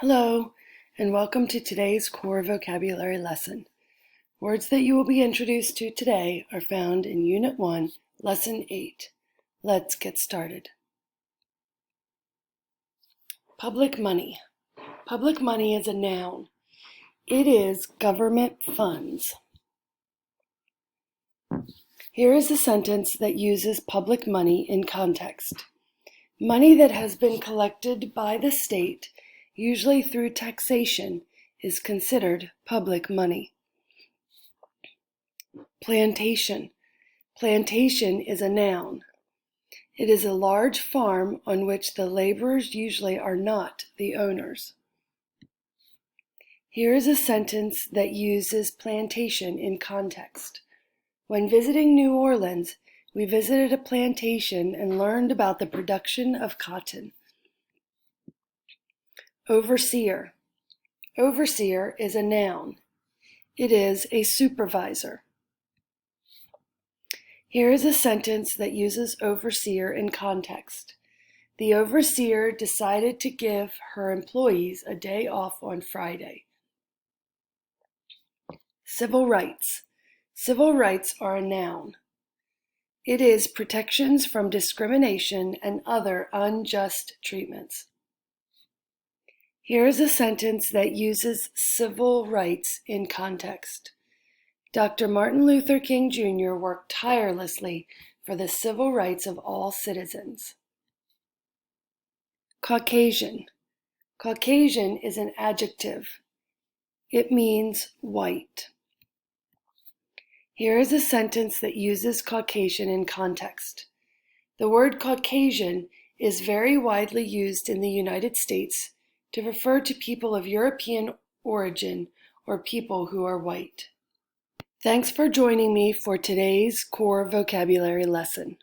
Hello, and welcome to today's core vocabulary lesson. Words that you will be introduced to today are found in Unit 1, Lesson 8. Let's get started. Public money. Public money is a noun. It is government funds. Here is a sentence that uses public money in context. Money that has been collected by the state, usually through taxation, is considered public money. Plantation. Plantation is a noun. It is a large farm on which the laborers usually are not the owners. Here is a sentence that uses plantation in context. When visiting New Orleans, we visited a plantation and learned about the production of cotton. Overseer. Overseer is a noun. It is a supervisor. Here is a sentence that uses overseer in context. The overseer decided to give her employees a day off on Friday. Civil rights. Civil rights are a noun. It is protections from discrimination and other unjust treatments. Here is a sentence that uses civil rights in context. Dr. Martin Luther King Jr. worked tirelessly for the civil rights of all citizens. Caucasian. Caucasian is an adjective. It means white. Here is a sentence that uses Caucasian in context. The word Caucasian is very widely used in the United States to refer to people of European origin or people who are white. Thanks for joining me for today's core vocabulary lesson.